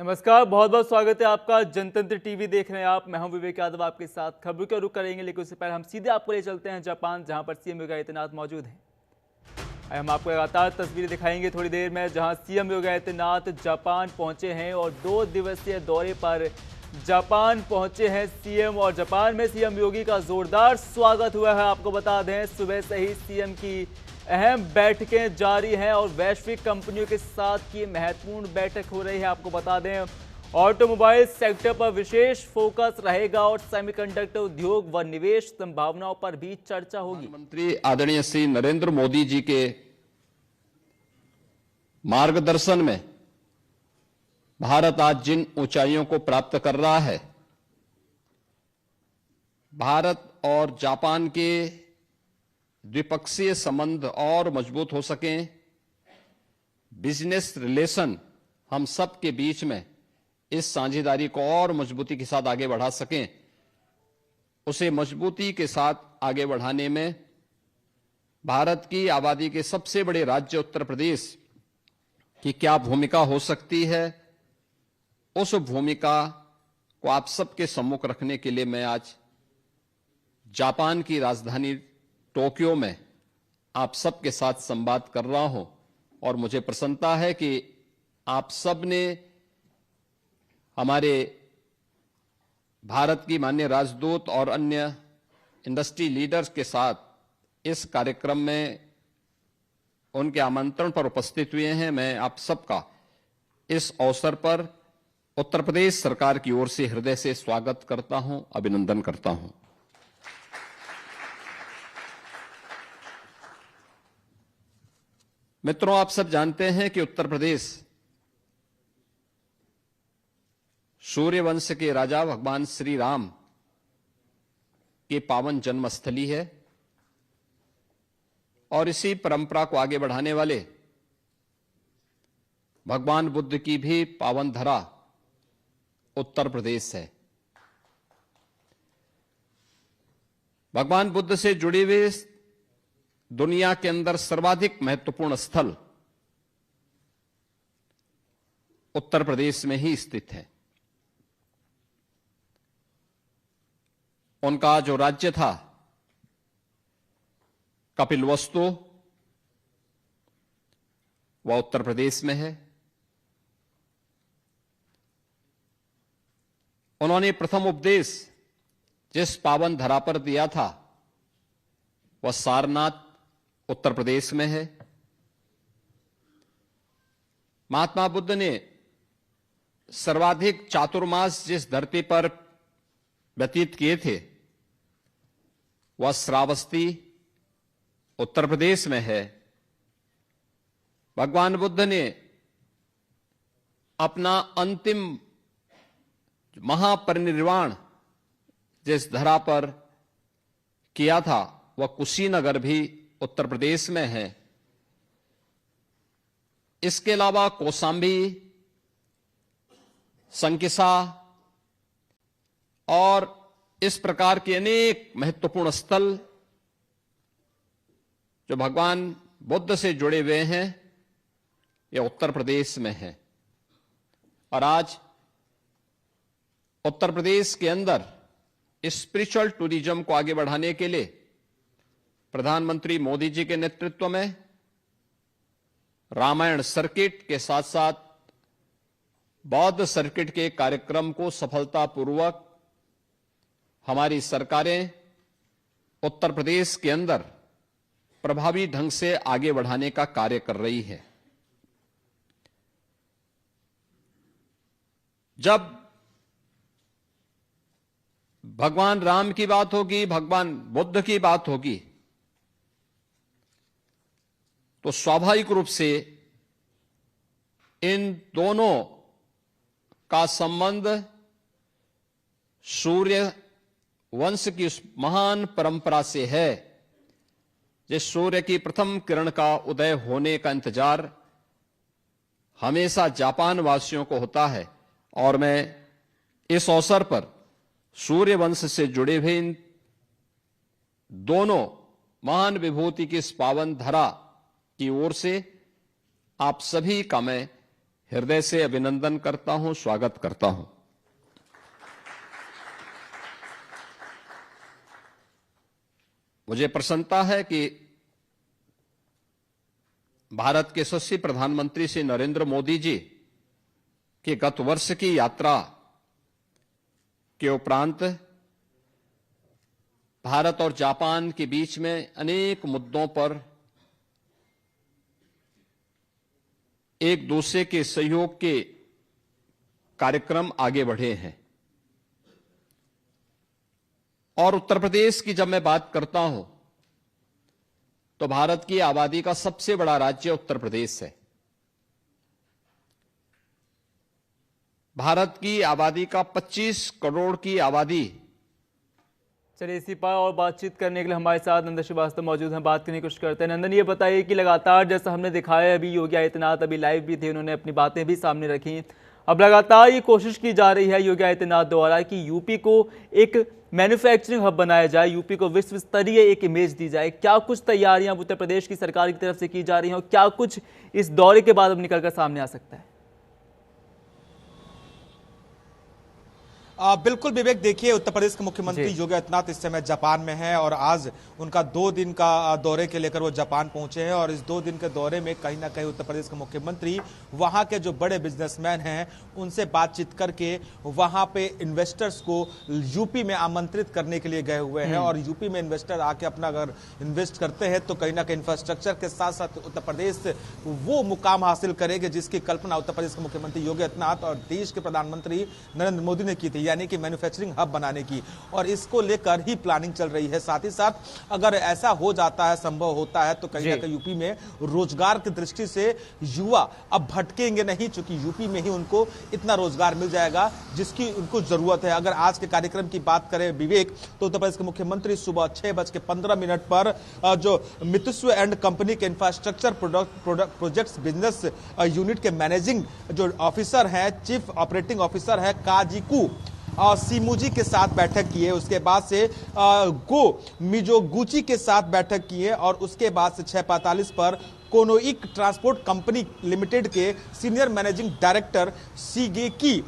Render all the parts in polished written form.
नमस्कार, बहुत बहुत स्वागत है आपका। जनतंत्र टीवी देख रहे हैं आप। मैं हूं विवेक यादव, आपके साथ खबरों का रुख करेंगे, लेकिन उससे पहले हम सीधे आपको ले चलते हैं जापान, जहां पर सीएम योगी आदित्यनाथ मौजूद हैं। हम आपको लगातार तस्वीरें दिखाएंगे थोड़ी देर में, जहां सीएम योगी आदित्यनाथ जापान पहुंचे हैं और 2 दिवसीय दौरे पर जापान पहुंचे हैं सीएम। और जापान में सीएम योगी का जोरदार स्वागत हुआ है। आपको बता दें, सुबह से ही सीएम की अहम बैठकें जारी हैं और वैश्विक कंपनियों के साथ की महत्वपूर्ण बैठक हो रही है। आपको बता दें, ऑटोमोबाइल सेक्टर पर विशेष फोकस रहेगा और सेमीकंडक्टर उद्योग व निवेश संभावनाओं पर भी चर्चा होगी। प्रधानमंत्री आदरणीय श्री नरेंद्र मोदी जी के मार्गदर्शन में भारत आज जिन ऊंचाइयों को प्राप्त कर रहा है, भारत और जापान के द्विपक्षीय संबंध और मजबूत हो सकें, बिजनेस रिलेशन हम सब के बीच में इस साझेदारी को और मजबूती के साथ आगे बढ़ा सकें, उसे मजबूती के साथ आगे बढ़ाने में भारत की आबादी के सबसे बड़े राज्य उत्तर प्रदेश की क्या भूमिका हो सकती है, उस भूमिका को आप सबके सम्मुख रखने के लिए मैं आज जापान की राजधानी टोक्यो में आप सबके साथ संवाद कर रहा हूं। और मुझे प्रसन्नता है कि आप सब ने हमारे भारत की माननीय राजदूत और अन्य इंडस्ट्री लीडर्स के साथ इस कार्यक्रम में उनके आमंत्रण पर उपस्थित हुए हैं। मैं आप सबका इस अवसर पर उत्तर प्रदेश सरकार की ओर से हृदय से स्वागत करता हूं, अभिनंदन करता हूं। मित्रों, आप सब जानते हैं कि उत्तर प्रदेश सूर्य वंश के राजा भगवान श्री राम की पावन जन्मस्थली है और इसी परंपरा को आगे बढ़ाने वाले भगवान बुद्ध की भी पावन धरा उत्तर प्रदेश है। भगवान बुद्ध से जुड़े हुए दुनिया के अंदर सर्वाधिक महत्वपूर्ण स्थल उत्तर प्रदेश में ही स्थित है। उनका जो राज्य था कपिलवस्तु, वह उत्तर प्रदेश में है। उन्होंने प्रथम उपदेश जिस पावन धरा पर दिया था, वह सारनाथ उत्तर प्रदेश में है। महात्मा बुद्ध ने सर्वाधिक चातुर्मास जिस धरती पर व्यतीत किए थे, वह श्रावस्ती उत्तर प्रदेश में है। भगवान बुद्ध ने अपना अंतिम महापरिनिर्वाण जिस धरा पर किया था, वह कुशीनगर भी उत्तर प्रदेश में है। इसके अलावा कौशांबी, संकिसा और इस प्रकार के अनेक महत्वपूर्ण स्थल जो भगवान बुद्ध से जुड़े हुए हैं, यह उत्तर प्रदेश में है। और आज उत्तर प्रदेश के अंदर स्पिरिचुअल टूरिज्म को आगे बढ़ाने के लिए प्रधानमंत्री मोदी जी के नेतृत्व में रामायण सर्किट के साथ साथ बौद्ध सर्किट के कार्यक्रम को सफलतापूर्वक हमारी सरकारें उत्तर प्रदेश के अंदर प्रभावी ढंग से आगे बढ़ाने का कार्य कर रही है। जब भगवान राम की बात होगी, भगवान बुद्ध की बात होगी, तो स्वाभाविक रूप से इन दोनों का संबंध सूर्य वंश की उस महान परंपरा से है, जिस सूर्य की प्रथम किरण का उदय होने का इंतजार हमेशा जापान वासियों को होता है। और मैं इस अवसर पर सूर्य वंश से जुड़े हुए इन दोनों महान विभूति की इस पावन धरा की ओर से आप सभी का मैं हृदय से अभिनंदन करता हूं, स्वागत करता हूं। मुझे प्रसन्नता है कि भारत के यशस्वी प्रधानमंत्री श्री नरेंद्र मोदी जी की गत वर्ष की यात्रा के उपरांत भारत और जापान के बीच में अनेक मुद्दों पर एक दूसरे के सहयोग के कार्यक्रम आगे बढ़े हैं। और उत्तर प्रदेश की जब मैं बात करता हूं तो भारत की आबादी का सबसे बड़ा राज्य उत्तर प्रदेश है। भारत की आबादी का 25 करोड़ की आबादी। चलिए, इसी पर और बातचीत करने के लिए हमारे साथ नंदन श्रीवास्तव मौजूद हैं। बात करने की कोशिश करते हैं। नंदन, ये बताइए कि लगातार जैसा हमने दिखाया, अभी योगी आदित्यनाथ अभी लाइव भी थे, उन्होंने अपनी बातें भी सामने रखी। अब लगातार ये कोशिश की जा रही है योगी आदित्यनाथ द्वारा कि यूपी को एक मैन्युफैक्चरिंग हब बनाया जाए, यूपी को विश्व स्तरीय एक इमेज दी जाए। क्या कुछ तैयारियां उत्तर प्रदेश की सरकार की तरफ से की जा रही हैं और क्या कुछ इस दौरे के बाद अब निकलकर सामने आ सकता है? बिल्कुल विवेक, देखिए उत्तर प्रदेश के मुख्यमंत्री योगी आदित्यनाथ इस समय जापान में हैं और आज उनका 2 दिन का दौरे के लेकर वो जापान पहुंचे हैं। और इस 2 दिन के दौरे में कहीं ना कहीं उत्तर प्रदेश के मुख्यमंत्री वहां के जो बड़े बिजनेसमैन हैं उनसे बातचीत करके वहां पे इन्वेस्टर्स को यूपी में आमंत्रित करने के लिए गए हुए हैं। और यूपी में इन्वेस्टर आके अपना अगर इन्वेस्ट करते हैं तो कहीं ना कहीं इंफ्रास्ट्रक्चर के साथ साथ उत्तर प्रदेश वो मुकाम हासिल करेंगे जिसकी कल्पना उत्तर प्रदेश के मुख्यमंत्री योगी आदित्यनाथ और देश के प्रधानमंत्री नरेंद्र मोदी ने की थी, यानी कि मैन्युफैक्चरिंग हब बनाने की। और इसको लेकर ही प्लानिंग चल रही है। साथ ही साथ अगर ऐसा हो जाता है, संभव होता है, तो कहीं ना कहीं यूपी में रोजगार की दृष्टि से युवा अब भटकेंगे नहीं, चूंकि यूपी में ही उनको इतना रोजगार मिल जाएगा जिसकी उनको जरूरत है। अगर आज के कार्यक्रम की बात करें विवेक, तो उत्तर प्रदेश के मुख्यमंत्री सुबह 6:15 पर जो मित्सुबिशी एंड कंपनी के इंफ्रास्ट्रक्चर प्रोजेक्ट्स बिजनेस यूनिट के मैनेजिंग जो ऑफिसर हैं, चीफ ऑपरेटिंग ऑफिसर है काजिकू सीमुजी के साथ बैठक की है। उसके बाद से गो मिजोगुची के साथ बैठक की है और उसके बाद से 6:45 पर कोनोइक ट्रांसपोर्ट कंपनी लिमिटेड के सीनियर मैनेजिंग डायरेक्टर सीगेकी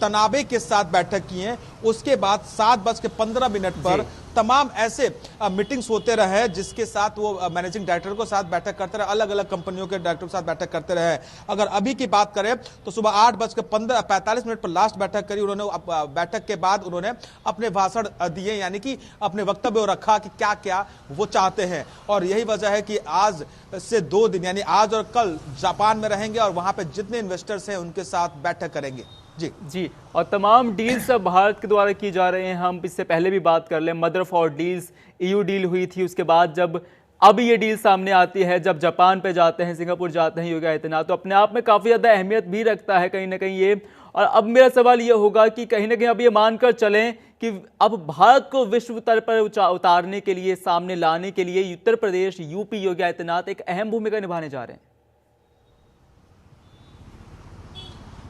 तनाबे के साथ बैठक की है। उसके बाद 7:15 पर तमाम ऐसे मीटिंग्स होते रहे जिसके साथ वो मैनेजिंग डायरेक्टर को साथ बैठक करते रहे, अलग अलग कंपनियों के डायरेक्टर के साथ बैठक करते रहे। अगर अभी की बात करें तो सुबह 8:45 पर लास्ट बैठक करी उन्होंने। बैठक के बाद उन्होंने अपने भाषण दिए, यानी कि अपने वक्तव्य रखा कि क्या क्या वो चाहते हैं। और यही वजह है कि आज से 2 दिन यानी आज और कल जापान में रहेंगे और वहां पे जितने इन्वेस्टर्स हैं उनके साथ बैठक करेंगे। जी, और तमाम डील्स अब भारत के द्वारा की जा रहे हैं। हम इससे पहले भी बात कर लें, mother for deals EU deal हुई थी, उसके बाद जब अब ये डील सामने आती है, जब जापान पे जाते हैं, सिंगापुर जाते हैं योगी आदित्यनाथ, तो अपने आप में काफ़ी ज़्यादा अहमियत भी रखता है कहीं ना कहीं ये। और अब मेरा सवाल ये होगा कि कहीं ना कहीं अब ये मानकर चलें कि अब भारत को विश्व स्तर पर उतारने के लिए, सामने लाने के लिए उत्तर प्रदेश, यूपी, योगी आदित्यनाथ एक अहम भूमिका निभाने जा रहे हैं।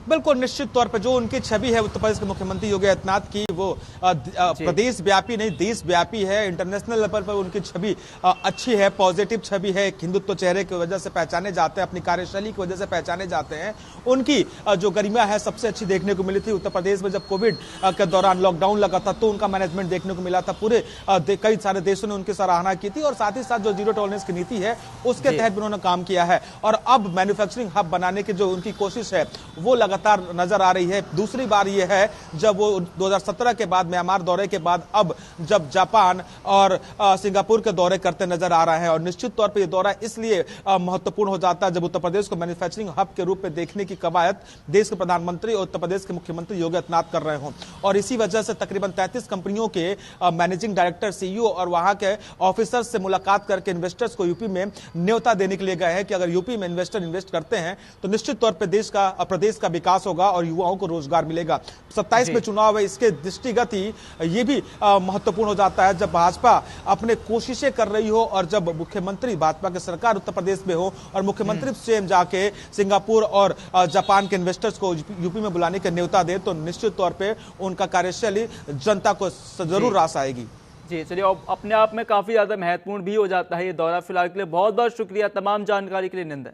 बिल्कुल, निश्चित तौर पर जो उनकी छवि है उत्तर प्रदेश के मुख्यमंत्री योगी आदित्यनाथ की, वो प्रदेश व्यापी नहीं देश व्यापी है। इंटरनेशनल लेवल पर उनकी छवि अच्छी है, पॉजिटिव छवि है। एक हिंदुत्व चेहरे की वजह से पहचाने जाते हैं, अपनी कार्यशैली की वजह से पहचाने जाते हैं। उनकी जो गरिमा है सबसे अच्छी देखने को मिली थी उत्तर प्रदेश में। जब कोविड के दौरान लॉकडाउन लगा था तो उनका मैनेजमेंट देखने को मिला था। पूरे कई सारे देशों ने उनकी सराहना की थी और साथ ही साथ जो जीरो टॉलरेंस की नीति है उसके तहत भी उन्होंने काम किया है। और अब मैन्युफैक्चरिंग हब बनाने की जो उनकी कोशिश है वो लगातार नजर आ रही है। दूसरी बार यह है जब वो 2017 के बाद म्यांमार दौरे के बाद अब जब जापान और सिंगापुर के दौरे करते नजर आ रहे हैं। और निश्चित तौर पर यह दौरा इसलिए महत्वपूर्ण हो जाता है जब उत्तर प्रदेश को मैन्युफैक्चरिंग हब के रूप में देखने की कवायद देश के प्रधानमंत्री और उत्तर प्रदेश के मुख्यमंत्री योगी आदित्यनाथ कर रहे हों। और इसी वजह से तकरीबन 33 कंपनियों के मैनेजिंग डायरेक्टर, CEO और वहां के ऑफिसर्स से मुलाकात करके इन्वेस्टर्स को यूपी में न्योता देने के लिए गए हैं कि अगर यूपी में इन्वेस्टर इन्वेस्ट करते हैं तो निश्चित तौर पर प्रदेश का विकास होगा और युवाओं को रोजगार मिलेगा। 27 में चुनाव है, इसके दृष्टिगत ही ये भी महत्वपूर्ण हो जाता है जब भाजपा अपने कोशिशें कर रही हो और जब मुख्यमंत्री भाजपा की सरकार उत्तर प्रदेश में हो और मुख्यमंत्री स्वयं जाके सिंगापुर और जापान के इन्वेस्टर्स को यूपी में बुलाने का न्योता दे तो निश्चित तौर पे उनका कार्यशैली जनता को जरूर रास आएगी। जी, चलिए, अपने आप में काफी ज्यादा महत्वपूर्ण भी हो जाता है ये दौरा। फिलहाल के लिए बहुत बहुत शुक्रिया तमाम जानकारी के लिए नंदन।